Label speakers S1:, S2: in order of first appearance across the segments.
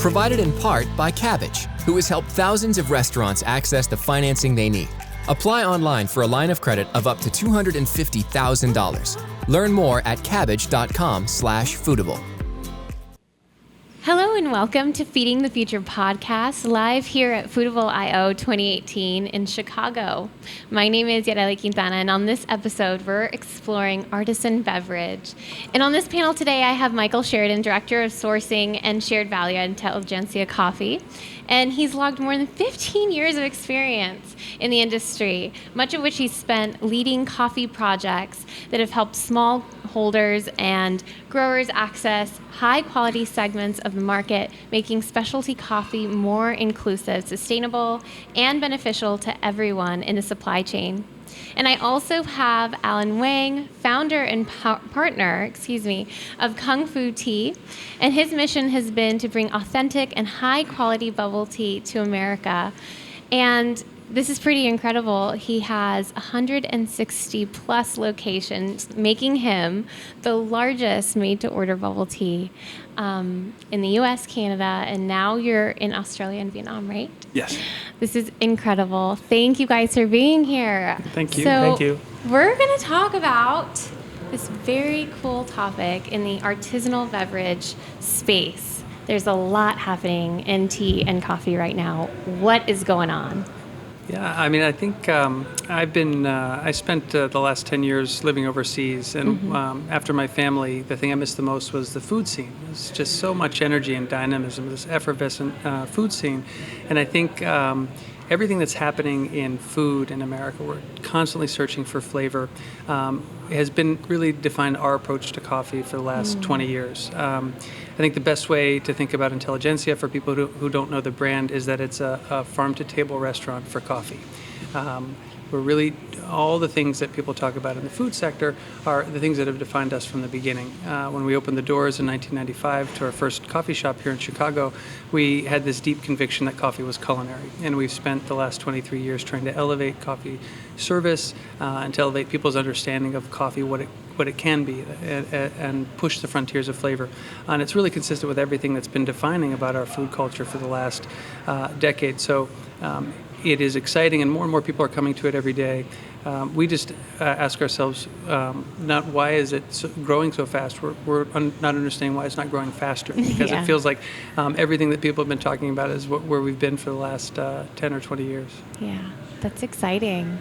S1: provided in part by Kabbage, who has helped thousands of restaurants access the financing they need. Apply online for a line of credit of up to $250,000. Learn more at kabbage.com/foodable.
S2: Hello and welcome to Feeding the Future podcast, live here at Foodable I/O 2018 in Chicago. My name is Yareli Quintana, and on this episode, we're exploring artisan beverage. And on this panel today, I have Michael Sheridan, Director of Sourcing and Shared Value at Intelligentsia Coffee. And he's logged more than 15 years of experience in the industry, much of which he's spent leading coffee projects that have helped small holders and growers access high-quality segments of the market, making specialty coffee more inclusive, sustainable, and beneficial to everyone in the supply chain. And I also have Alan Wang, founder and partner, of Kung Fu Tea. And his mission has been to bring authentic and high-quality bubble tea to America. And this is pretty incredible. He has 160 plus locations, making him the largest made-to-order bubble tea in the U.S., Canada, and now you're in Australia and Vietnam, right?
S3: Yes.
S2: This is incredible. Thank you guys for being here.
S3: Thank you.
S2: So
S3: Thank you.
S2: We're going to talk about this very cool topic in the artisanal beverage space. There's a lot happening in tea and coffee right now. What is going on?
S3: Yeah, I mean, I think I spent the last 10 years living overseas, and after my family, the thing I missed the most was the food scene. There's just so much energy and dynamism, this effervescent food scene. And I think everything that's happening in food in America, we're constantly searching for flavor, has been really defined our approach to coffee for the last 20 years. I think the best way to think about Intelligentsia for people who don't know the brand is that it's a farm-to-table restaurant for coffee. We're really, all the things that people talk about in the food sector are the things that have defined us from the beginning. When we opened the doors in 1995 to our first coffee shop here in Chicago, we had this deep conviction that coffee was culinary. And we've spent the last 23 years trying to elevate coffee service and to elevate people's understanding of coffee, what it can be, and push the frontiers of flavor. And it's really consistent with everything that's been defining about our food culture for the last decade. So it is exciting, and more people are coming to it every day. We just ask ourselves, not why is it growing so fast? We're not understanding why it's not growing faster, because it feels like everything that people have been talking about is where we've been for the last 10 or 20 years. Yeah,
S2: that's exciting.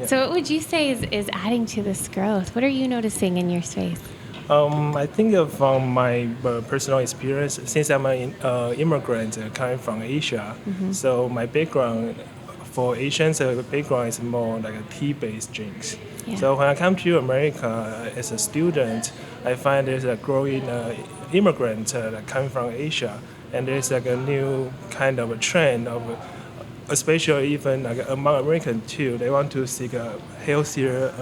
S2: Yeah. So what would you say is adding to this growth? What are you noticing in your space?
S4: I think from my personal experience, since I'm an immigrant coming from Asia, so my background for Asians, background is more like a tea-based drinks. Yeah. So when I come to America as a student, I find there's a growing immigrant coming from Asia, and there's like a new kind of a trend of, especially even like among Americans too, they want to seek a healthier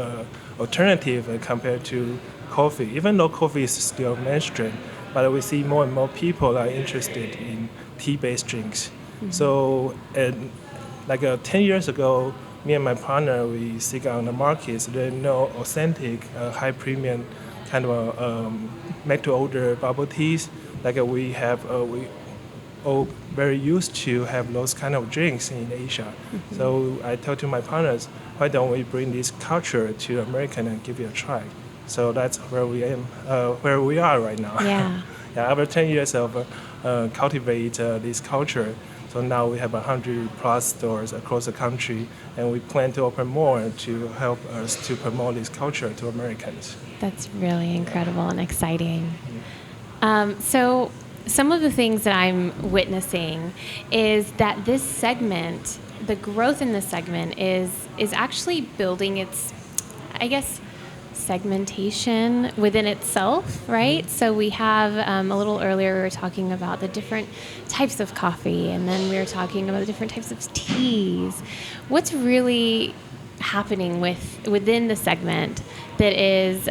S4: alternative compared to coffee. Even though coffee is still mainstream, but we see more and more people are interested in tea-based drinks. So, and like 10 years ago, me and my partner, we seek on the markets, there are no authentic, high premium kind of make-to-order bubble teas. Like we have, we all very used to have those kind of drinks in Asia. So I told to my partners, why don't we bring this culture to America and give it a try? So that's where we are right now.
S2: Yeah.
S4: After 10 years of cultivate this culture, so now we have 100 plus stores across the country, and we plan to open more to help us to promote this culture to Americans.
S2: That's really incredible and exciting. So some of the things that I'm witnessing is that this segment, the growth in this segment is actually building its, I guess, segmentation within itself, right? So we have, a little earlier we were talking about the different types of coffee, and then we were talking about the different types of teas. What's really happening within the segment that is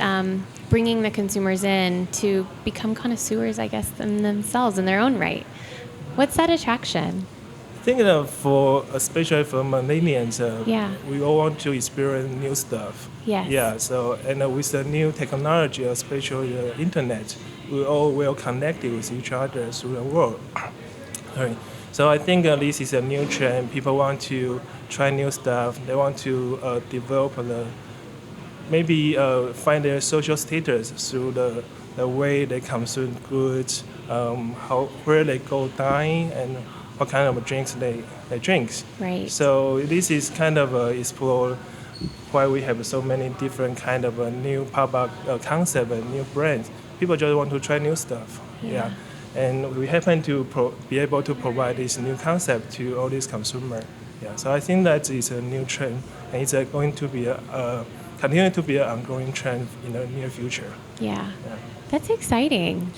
S2: bringing the consumers in to become connoisseurs, I guess, themselves in their own right? What's that attraction?
S4: I think especially for millennials, we all want to experience new stuff.
S2: Yes.
S4: Yeah. So with the new technology, especially the internet, we all well connected with each other through the world. Right. So I think this is a new trend. People want to try new stuff. They want to develop maybe find their social status through the way they consume goods, where they go dine, and what kind of drinks they drink.
S2: Right.
S4: So this is kind of explore why we have so many different kind of new pop-up concept and new brands. People just want to try new stuff. Yeah. And we happen to be able to provide this new concept to all these consumers. Yeah. So I think that is a new trend, and it's going to be continue to be an ongoing trend in the near future.
S2: Yeah. That's exciting.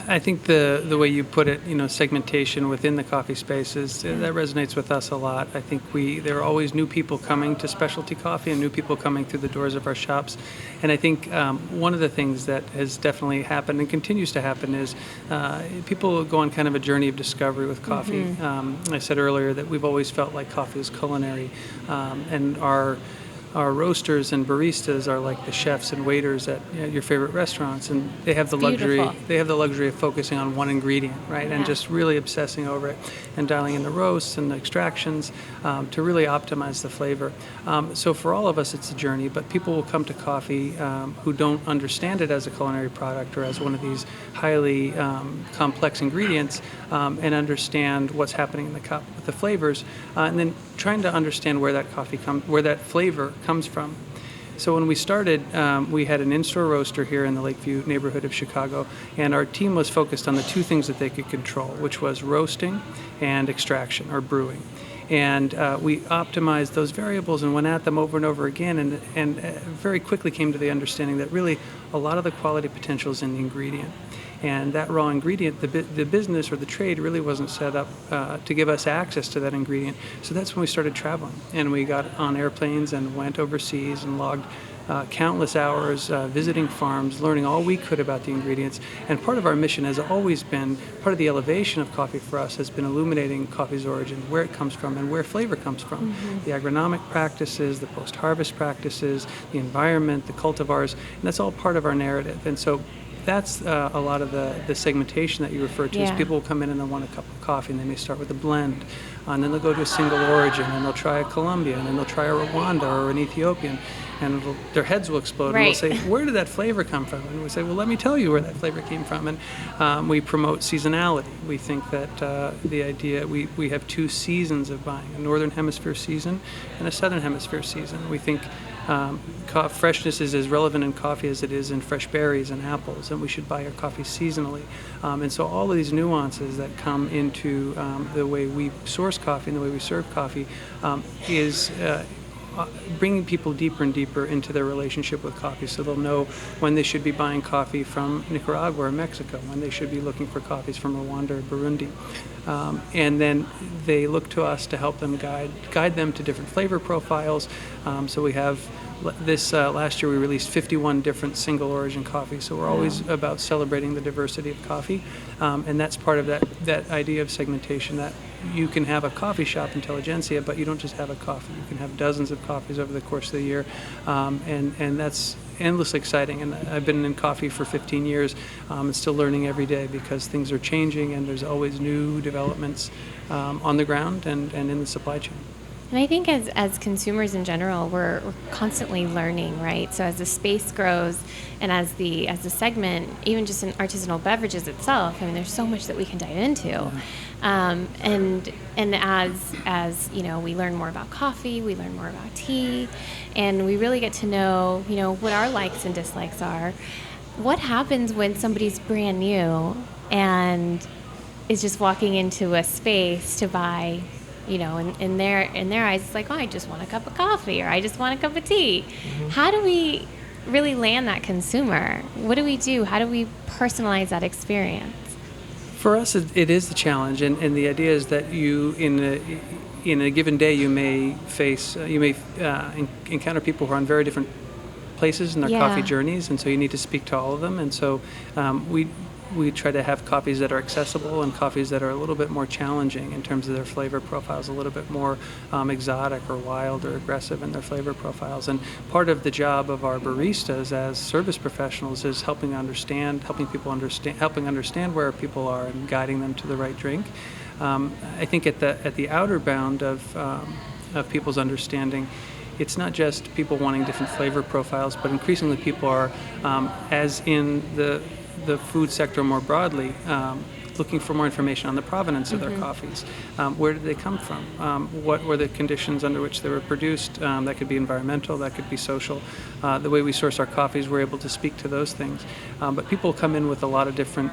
S3: I think the way you put it, segmentation within the coffee spaces, that resonates with us a lot. I think there are always new people coming to specialty coffee and new people coming through the doors of our shops. And I think one of the things that has definitely happened and continues to happen is people go on kind of a journey of discovery with coffee. Mm-hmm. I said earlier that we've always felt like coffee is culinary, and our roasters and baristas are like the chefs and waiters at your favorite restaurants, and they have the luxury. They have the luxury of focusing on one ingredient, right, and just really obsessing over it and dialing in the roasts and the extractions to really optimize the flavor. So for all of us, it's a journey. But people will come to coffee who don't understand it as a culinary product or as one of these highly complex ingredients, and understand what's happening in the cup with the flavors, and then trying to understand where that flavor comes from. So when we started, we had an in-store roaster here in the Lakeview neighborhood of Chicago, and our team was focused on the two things that they could control, which was roasting and extraction, or brewing. And we optimized those variables and went at them over and over again, and very quickly came to the understanding that really a lot of the quality potential is in the ingredient. And that raw ingredient, the business or the trade really wasn't set up to give us access to that ingredient. So that's when we started traveling. And we got on airplanes and went overseas and logged countless hours visiting farms, learning all we could about the ingredients. And part of our mission has always been, part of the elevation of coffee for us has been illuminating coffee's origin, where it comes from and where flavor comes from. Mm-hmm. The agronomic practices, the post-harvest practices, the environment, the cultivars, and that's all part of our narrative. And so that's a lot of the segmentation that you referred to. Is people will come in and they'll want a cup of coffee, and they may start with a blend, and then they'll go to a single origin, and they'll try a Colombian, and they'll try a Rwanda or an Ethiopian, and their heads will explode.
S2: Right.
S3: And they'll say, where did that flavor come from? And we say, well, let me tell you where that flavor came from. And we promote seasonality. We think that the idea, we have two seasons of buying, a northern hemisphere season and a southern hemisphere season. We think freshness is as relevant in coffee as it is in fresh berries and apples, and we should buy our coffee seasonally. And so all of these nuances that come into the way we source coffee and the way we serve coffee is bringing people deeper and deeper into their relationship with coffee, so they'll know when they should be buying coffee from Nicaragua or Mexico, when they should be looking for coffees from Rwanda or Burundi. And then they look to us to help them guide them to different flavor profiles. So we have this last year we released 51 different single origin coffees. So we're always about celebrating the diversity of coffee, and that's part of that idea of segmentation, that you can have a coffee shop intelligentsia, but you don't just have a coffee. You can have dozens of coffees over the course of the year, and that's endlessly exciting. And I've been in coffee for 15 years and still learning every day, because things are changing and there's always new developments on the ground and in the supply chain.
S2: And I think as consumers in general, we're constantly learning, right? So as the space grows, and as the segment, even just in artisanal beverages itself, I mean, there's so much that we can dive into. Yeah. And as you know, we learn more about coffee, we learn more about tea, and we really get to know, what our likes and dislikes are. What happens when somebody's brand new and is just walking into a space to buy? In their eyes, it's like, oh, I just want a cup of coffee, or I just want a cup of tea. Mm-hmm. How do we really land that consumer? What do we do? How do we personalize that experience?
S3: For us, it is the challenge, and the idea is that you, in a given day, you may encounter people who are on very different places in their coffee journeys, and so you need to speak to all of them. And so we try to have coffees that are accessible and coffees that are a little bit more challenging in terms of their flavor profiles, a little bit more exotic or wild or aggressive in their flavor profiles. And part of the job of our baristas as service professionals is helping understand where people are and guiding them to the right drink. I think at the outer bound of people's understanding, it's not just people wanting different flavor profiles, but increasingly people are, as in the food sector more broadly, looking for more information on the provenance of their coffees. Where did they come from? What were the conditions under which they were produced? That could be environmental, that could be social. The way we source our coffees, we're able to speak to those things. But people come in with a lot of different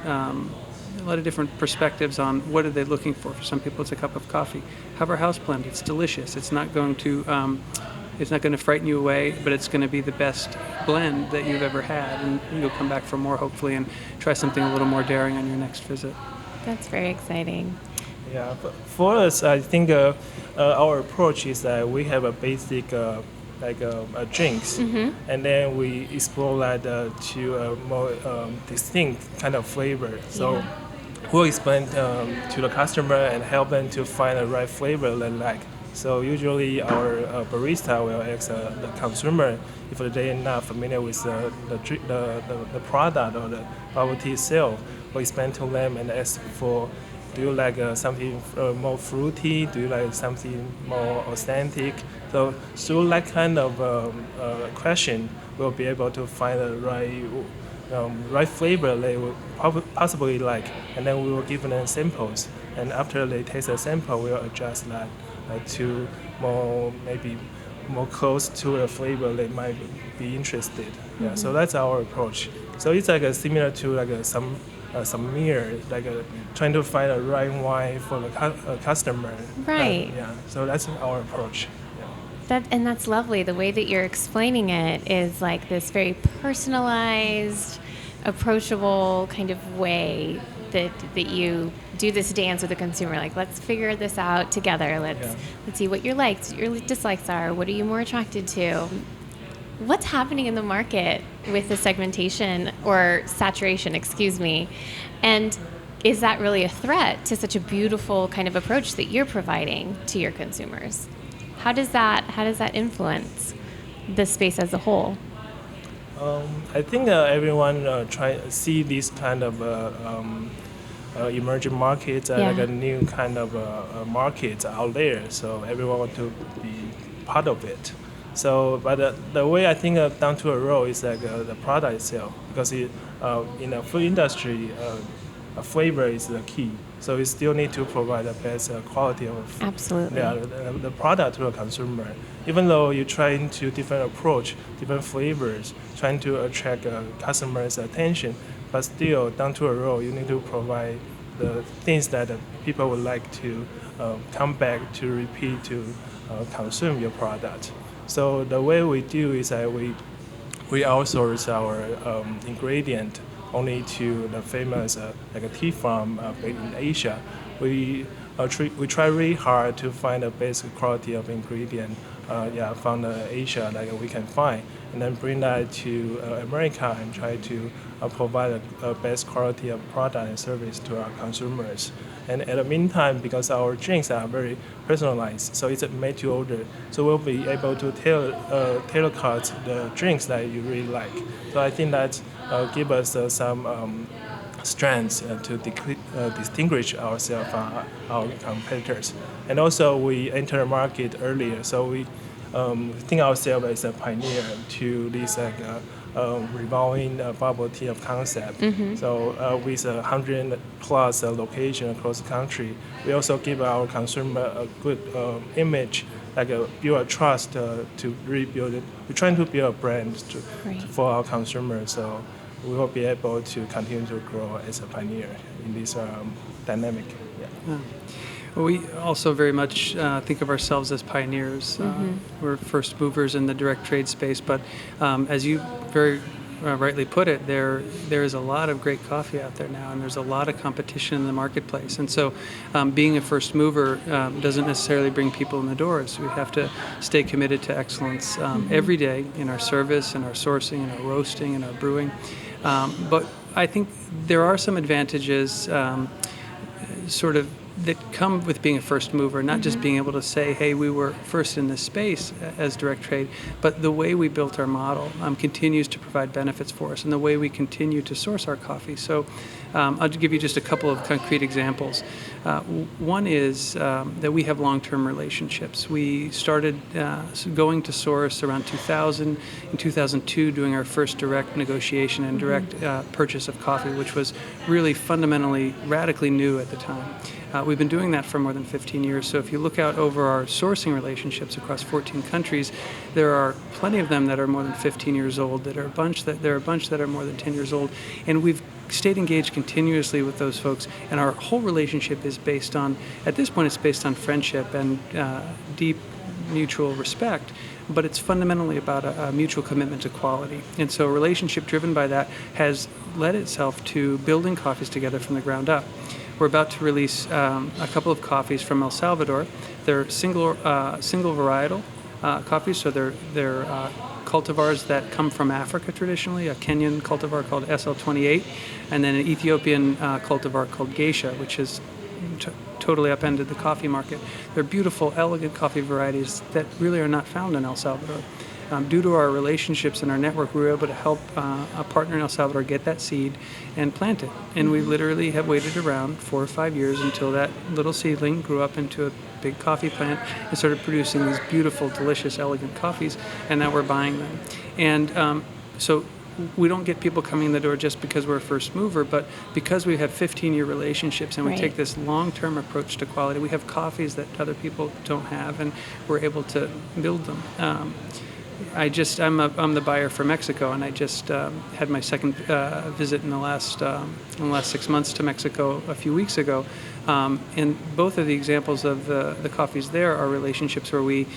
S3: perspectives on what are they looking for. For some people, it's a cup of coffee. Have our house blend. It's delicious. It's not going to frighten you away, but it's going to be the best blend that you've ever had, and you'll come back for more, hopefully, and try something a little more daring on your next visit.
S2: That's very exciting.
S4: Yeah, but for us, I think our approach is that we have a basic drinks, and then we explore that to a more distinct kind of flavor. So we'll explain to the customer and help them to find the right flavor they like. So usually our barista will ask the consumer if they are not familiar with the product or the bubble tea itself. We explain to them and ask for, do you like something more fruity? Do you like something more authentic? So through that kind of question, we'll be able to find the right flavor they will possibly like, and then we will give them samples. And after they taste the sample, we'll adjust that to maybe more close to the flavor they might be interested. Yeah, so that's our approach. So it's like similar to some mirror, trying to find the right wine for the customer.
S2: Right.
S4: Yeah. So that's our approach.
S2: That's lovely. The way that you're explaining it is like this very personalized, approachable kind of way that you do this dance with the consumer. Like, let's figure this out together. Let's see what your likes, your dislikes are. What are you more attracted to? What's happening in the market with the segmentation or saturation, excuse me, and is that really a threat to such a beautiful kind of approach that you're providing to your consumers? How does that influence the space as a whole?
S4: I think everyone see these kind of emerging markets like a new kind of markets out there. So everyone want to be part of it. So, but the way I think down to a row is like the product itself, because in the food industry, flavor is the key. So we still need to provide the best quality of the product to the consumer. Even though you're trying to different approach, different flavors, trying to attract customers' attention, but still down to a row, you need to provide the things that people would like to come back to repeat to consume your product. So the way we do is that we outsource our ingredient only to the famous like a tea farm based in Asia. We try really hard to find the best quality of ingredient from Asia that we can find, and then bring that to America and try to provide the best quality of product and service to our consumers. And at the meantime, because our drinks are very personalized, so it's made to order, so we'll be able to tailor cut the drinks that you really like. So I think that give us some strengths to distinguish ourselves from our competitors. And also we enter the market earlier, so we think ourselves as a pioneer to this revolving bubble tea of concept. So with 100 plus location across the country, we also give our consumer a good image, build a trust to really build it. We're trying to build a brand for our consumers, so we will be able to continue to grow as a pioneer in this dynamic.
S3: Well, we also very much think of ourselves as pioneers. We're first movers in the direct trade space, but as you very rightly put it, there is a lot of great coffee out there now, and there's a lot of competition in the marketplace. And so being a first mover doesn't necessarily bring people in the doors. We have to stay committed to excellence every day in our service, in our sourcing, in our roasting, in our brewing. But I think there are some advantages sort of that come with being a first mover, not just being able to say, hey, we were first in this space as direct trade, but the way we built our model continues to provide benefits for us, and the way we continue to source our coffee. So I'll give you just a couple of concrete examples. One is that we have long-term relationships. We started going to source around 2000. In 2002, doing our first direct negotiation and direct purchase of coffee, which was really fundamentally, radically new at the time. We've been doing that for more than 15 years. So if you look out over our sourcing relationships across 14 countries, there are plenty of them that are more than 15 years old. There are a bunch that are more than 10 years old, and we've stayed engaged continuously with those folks. And our whole relationship is based on, at this point, it's based on friendship and deep mutual respect. But it's fundamentally about a mutual commitment to quality. And so a relationship driven by that has led itself to building coffees together from the ground up. We're about to release a couple of coffees from El Salvador. They're single varietal coffees, so they're cultivars that come from Africa traditionally, a Kenyan cultivar called SL28, and then an Ethiopian cultivar called Geisha, which has totally upended the coffee market. They're beautiful, elegant coffee varieties that really are not found in El Salvador. Due to our relationships and our network, we were able to help a partner in El Salvador get that seed and plant it. And we literally have waited around 4 or 5 years until that little seedling grew up into a big coffee plant and started producing these beautiful, delicious, elegant coffees, and now we're buying them. And so we don't get people coming in the door just because we're a first mover, but because we have 15-year relationships and we take this long-term approach to quality, we have coffees that other people don't have, and we're able to build them. I'm the buyer for Mexico, and I just had my second visit in the last 6 months to Mexico a few weeks ago. And both of the examples of the coffees there are relationships where we,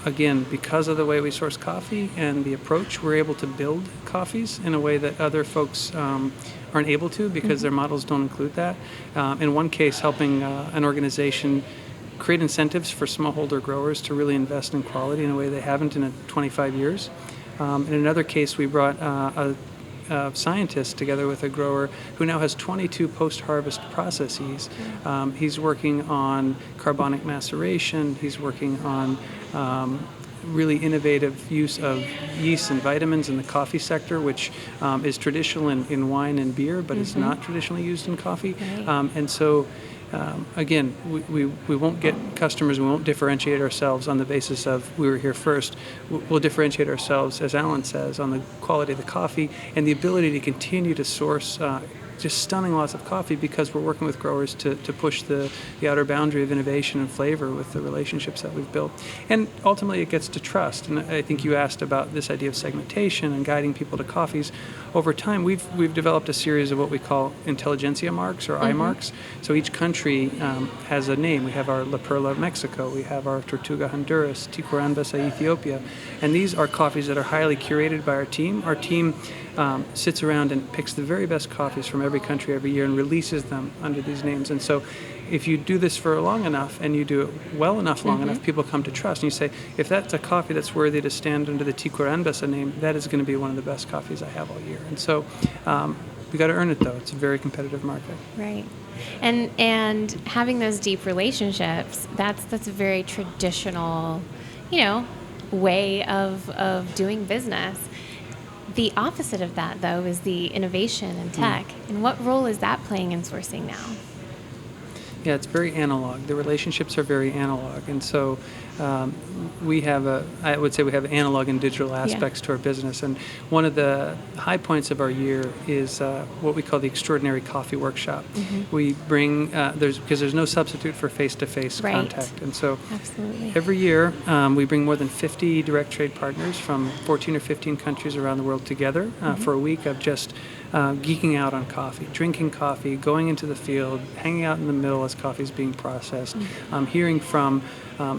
S3: again, because of the way we source coffee and the approach, we're able to build coffees in a way that other folks aren't able to because their models don't include that. In one case, helping an organization create incentives for smallholder growers to really invest in quality in a way they haven't in 25 years. In another case, we brought a scientist together with a grower who now has 22 post-harvest processes. He's working on carbonic maceration. He's working on really innovative use of yeasts and vitamins in the coffee sector, which is traditional in wine and beer, but is not traditionally used in coffee. And so again, we won't get customers, we won't differentiate ourselves on the basis of we were here first. We'll differentiate ourselves, as Alan says, on the quality of the coffee and the ability to continue to source just stunning lots of coffee because we're working with growers to push the outer boundary of innovation and flavor with the relationships that we've built. And ultimately it gets to trust. And I think you asked about this idea of segmentation and guiding people to coffees. Over time, we've developed a series of what we call intelligentsia marks or eye marks. So each country has a name. We have our La Perla Mexico, we have our Tortuga Honduras, Ticuranbasa Ethiopia, and these are coffees that are highly curated by our team. Our team sits around and picks the very best coffees from every country every year and releases them under these names. And so if you do this for long enough and you do it well enough, long enough, people come to trust. And you say, if that's a coffee that's worthy to stand under the Ticuranbasa name, that is going to be one of the best coffees I have all year. And so we got to earn it, though. It's a very competitive market.
S2: Right. And having those deep relationships, that's a very traditional, way of doing business. The opposite of that, though, is the innovation and tech. And what role is that playing in sourcing now?
S3: Yeah, it's very analog. The relationships are very analog. And so I would say we have analog and digital aspects to our business. And one of the high points of our year is what we call the Extraordinary Coffee Workshop. We bring, because there's no substitute for face-to-face contact. And so every year we bring more than 50 direct trade partners from 14 or 15 countries around the world together for a week of just geeking out on coffee, drinking coffee, going into the field, hanging out in the mill as coffee is being processed, hearing from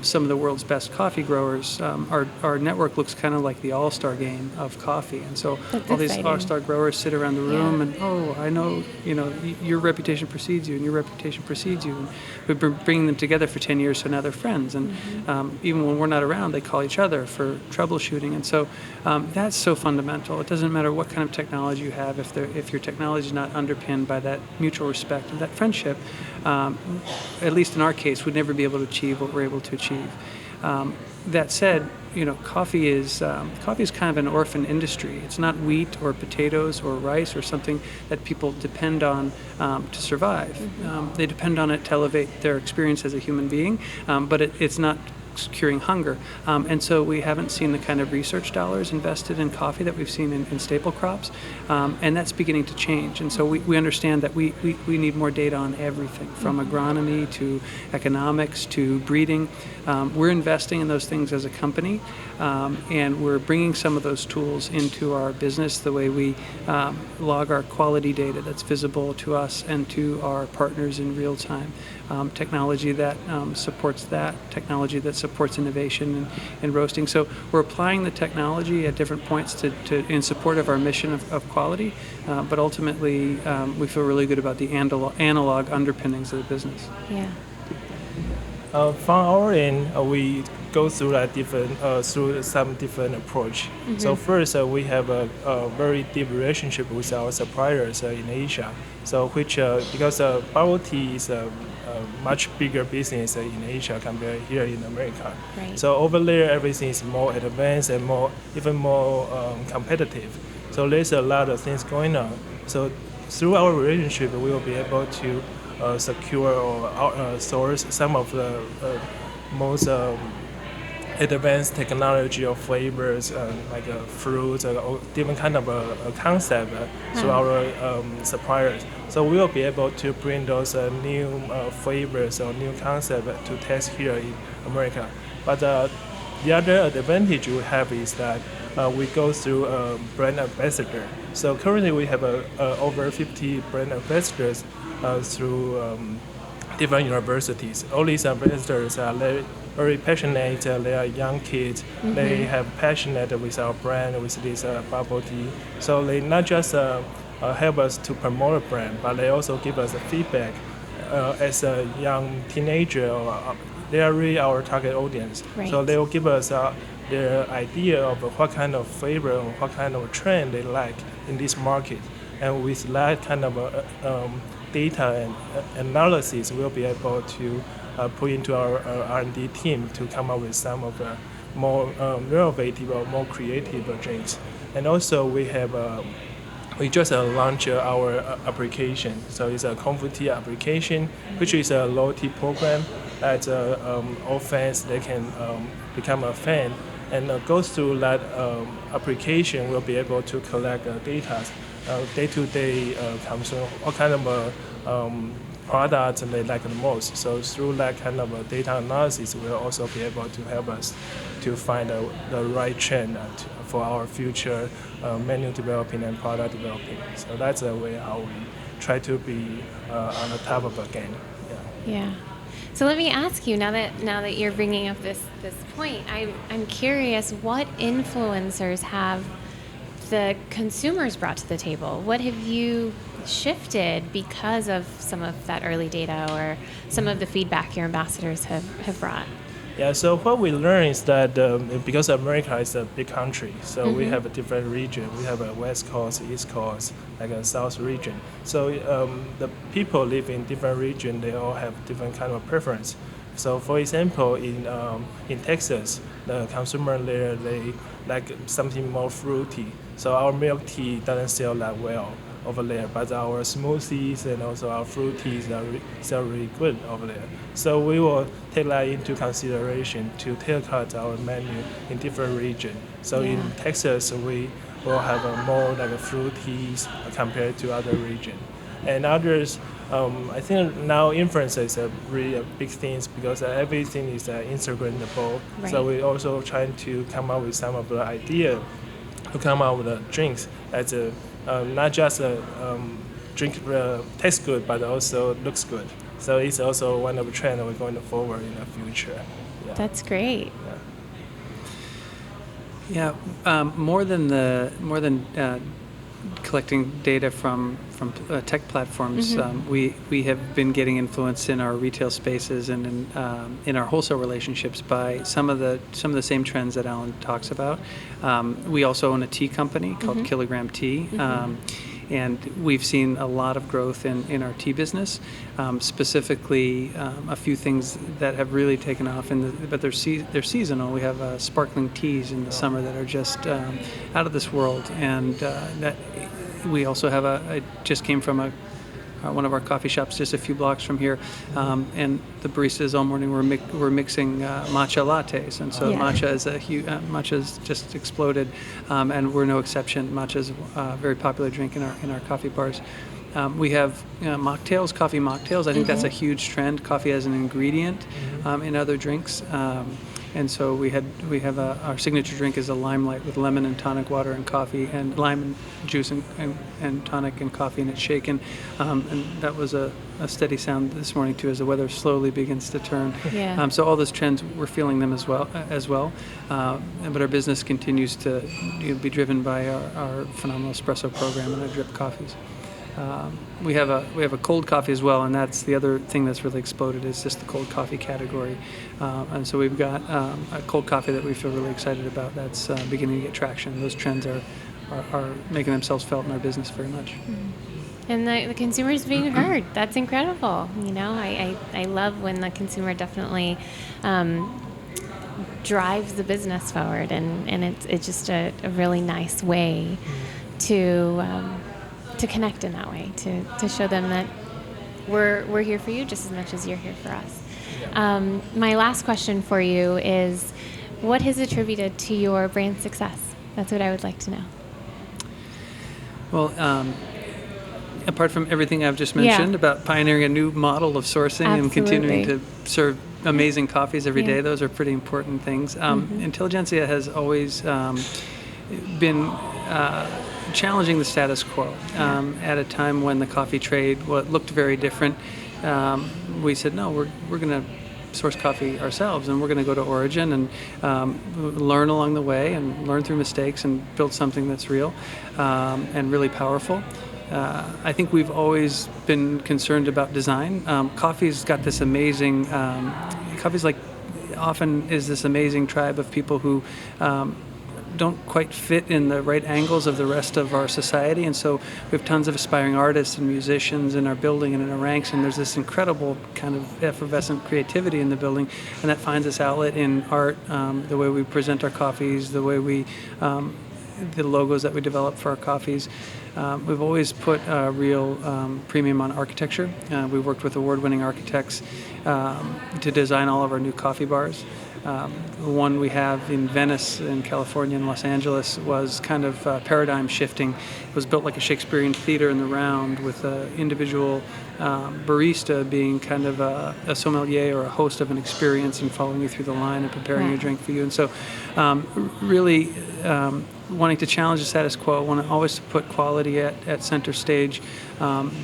S3: some of the world's world's best coffee growers, our network looks kind of like the all-star game of coffee. And so
S2: That's
S3: all these
S2: exciting.
S3: all-star growers sit around the room
S2: Yeah.
S3: and, oh, I know, your reputation precedes you and your reputation precedes you. And we've been bringing them together for 10 years, so now they're friends. And even when we're not around, they call each other for troubleshooting. And so that's so fundamental. It doesn't matter what kind of technology you have. If your technology is not underpinned by that mutual respect and that friendship, at least in our case, we'd never be able to achieve what we're able to achieve. That said, coffee is kind of an orphan industry. It's not wheat or potatoes or rice or something that people depend on to survive. They depend on it to elevate their experience as a human being, but it's not curing hunger. And so we haven't seen the kind of research dollars invested in coffee that we've seen in staple crops, and that's beginning to change. And so we understand that we need more data on everything, from agronomy to economics to breeding. We're investing in those things as a company, and we're bringing some of those tools into our business, the way we log our quality data that's visible to us and to our partners in real time. Technology that supports that, technology that supports innovation and roasting. So we're applying the technology at different points to in support of our mission of quality, but ultimately we feel really good about the analog underpinnings of the business.
S2: Yeah.
S4: From our end, we go through through some different approach. So first, we have a very deep relationship with our suppliers in Asia. So which because bubble tea is a much bigger business in Asia compared here in America.
S2: Right.
S4: So over there, everything is more advanced and even more competitive. So there's a lot of things going on. So through our relationship, we will be able to secure or source some of the most advanced technology or flavors, like fruits or different kind of a concept to our suppliers. So we will be able to bring those new flavors or new concept to test here in America. But the other advantage we have is that we go through a brand ambassador. So currently we have over 50 brand ambassadors through different universities. All these ambassadors are very passionate. They are young kids. They have passionate with our brand, with this bubble tea. So they not just help us to promote a brand, but they also give us feedback as a young teenager. They are really our target audience.
S2: Right.
S4: So they will give us their idea of what kind of flavor or what kind of trend they like in this market. And with that kind of data and analysis, we'll be able to put into our R&D team to come up with some of the more innovative or more creative drinks. And also we just launched our application. So it's a comfort tea application, which is a loyalty program that all fans, they can become a fan. And go through that application, we'll be able to collect data, day-to-day consumer, what kind of products they like the most. So through that kind of data analysis, we'll also be able to help us to find the right trend for our future menu developing and product developing. So that's the way how we try to be on the top of the game.
S2: Yeah. So let me ask you, now that you're bringing up this point, I'm curious, what influencers have the consumers brought to the table? What have you shifted because of some of that early data or some of the feedback your ambassadors have brought?
S4: Yeah, so what we learned is that because America is a big country, so we have a different region. We have a West Coast, East Coast, like a South region. So the people live in different region. They all have different kind of preference. So for example, in Texas, the consumer there, they like something more fruity. So our milk tea doesn't sell that well over there, but our smoothies and also our fruit teas sell really good over there. So we will take that into consideration to tailor our menu in different regions. So in Texas, we will have more like fruit teas compared to other regions. And others, I think now influencers are really a big thing because everything is Instagrammable.
S2: Right.
S4: So we're also trying to come up with some of the idea to come out with drinks that's not just a drink tastes good, but also looks good. So it's also one of the trends we're going forward in the future. Yeah.
S2: That's great.
S3: Yeah, more than collecting data from tech platforms, we have been getting influence in our retail spaces and in our wholesale relationships by some of the same trends that Alan talks about. We also own a tea company called Kilogram Tea. And we've seen a lot of growth in our tea business, specifically a few things that have really taken off. But they're seasonal. We have sparkling teas in the summer that are just out of this world. And that we also have I just came from one of our coffee shops just a few blocks from here, and the baristas all morning were mixing matcha lattes, and so matcha is matcha's just exploded, and we're no exception. Matcha is a very popular drink in our coffee bars. We have mocktails, coffee mocktails. I think that's a huge trend. Coffee as an ingredient in other drinks. And so we have our signature drink is a limelight with lemon and tonic water and coffee, and lime and juice and tonic and coffee, and it's shaken. And that was a steady sound this morning too, as the weather slowly begins to turn.
S2: Yeah.
S3: So all those trends, we're feeling them as well. But our business continues to be driven by our phenomenal espresso program and our drip coffees. We have a cold coffee as well, and that's the other thing that's really exploded is just the cold coffee category. And so we've got a cold coffee that we feel really excited about. That's beginning to get traction. Those trends are making themselves felt in our business very much.
S2: And the consumer's being heard. That's incredible. I love when the consumer definitely drives the business forward, and it's just a really nice way to connect in that way, to show them that we're here for you just as much as you're here for us. My last question for you is, what has attributed to your brand success? That's what I would like to know.
S3: Well, apart from everything I've just mentioned about pioneering a new model of sourcing and continuing to serve amazing coffees every day, those are pretty important things. Intelligentsia has always been challenging the status quo. At a time when the coffee trade looked very different, we said, no, we're going to source coffee ourselves, and we're going to go to origin and learn along the way and learn through mistakes and build something that's real and really powerful. I think we've always been concerned about design. Coffee's got this amazing, coffee's often is this amazing tribe of people who don't quite fit in the right angles of the rest of our society, and so we have tons of aspiring artists and musicians in our building and in our ranks, and there's this incredible kind of effervescent creativity in the building, and that finds its outlet in art, the way we present our coffees, the way the logos that we develop for our coffees. We've always put a real premium on architecture. We worked with award-winning architects to design all of our new coffee bars. The one we have in Venice, in California, and Los Angeles was kind of paradigm shifting. It was built like a Shakespearean theater in the round, with an individual barista being kind of a sommelier or a host of an experience and following you through the line and preparing your drink for you. And so really wanting to challenge the status quo, wanting always to put quality at center stage,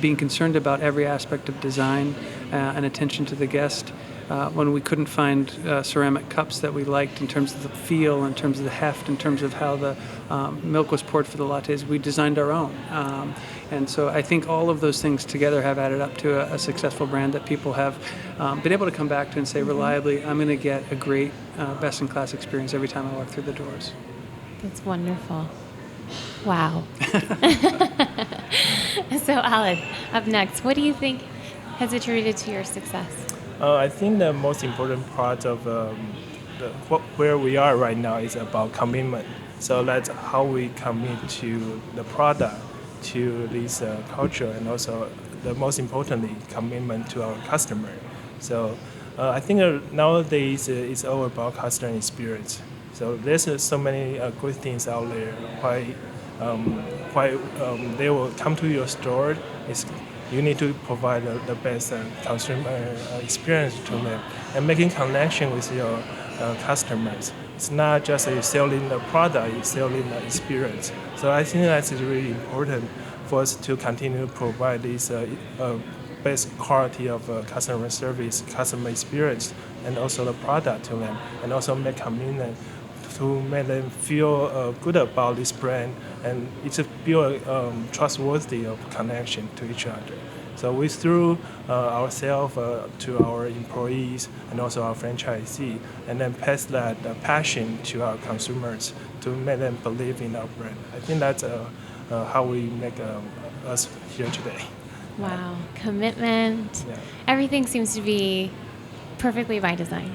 S3: being concerned about every aspect of design and attention to the guest. When we couldn't find ceramic cups that we liked in terms of the feel, in terms of the heft, in terms of how the milk was poured for the lattes, we designed our own. And so I think all of those things together have added up to a successful brand that people have been able to come back to and say reliably, I'm going to get a great, best-in-class experience every time I walk through the doors.
S2: That's wonderful. Wow. So, Alan, up next, what do you think has attributed to your success?
S4: I think the most important part of where we are right now is about commitment. So that's how we commit to the product, to this culture, and also the most importantly, commitment to our customer. So I think nowadays it's all about customer experience. So there's so many good things out there. Why they will come to your store? You need to provide the best consumer experience to them, and making connection with your customers. It's not just selling the product, it's selling the experience. So I think that's really important for us to continue to provide this best quality of customer service, customer experience, and also the product to them, and also make commitment to make them feel good about this brand, and it's a build trustworthy of connection to each other. So we through ourselves to our employees and also our franchisee, and then pass that passion to our consumers to make them believe in our brand. I think that's how we make us here today.
S2: Wow, commitment.
S4: Yeah.
S2: Everything seems to be perfectly by design.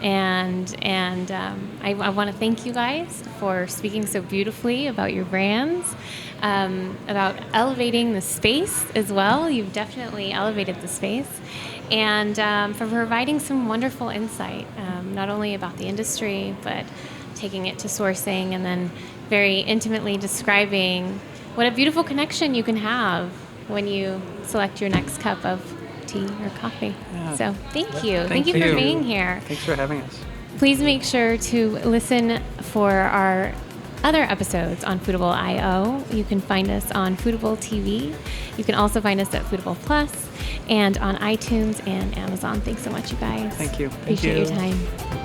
S2: And I want to thank you guys for speaking so beautifully about your brands, about elevating the space as well. You've definitely elevated the space, and for providing some wonderful insight, not only about the industry, but taking it to sourcing and then very intimately describing what a beautiful connection you can have when you select your next cup of tea or coffee.
S3: Yeah.
S2: So thank you.
S3: Thank
S2: you for
S3: you.
S2: being here.
S3: Thanks for having us.
S2: Please make sure to listen for our other episodes on Foodable.io. You can find us on Foodable TV. You can also find us at Foodable Plus and on iTunes and Amazon. Thanks so much, you guys.
S3: Thank you.
S2: Appreciate your time.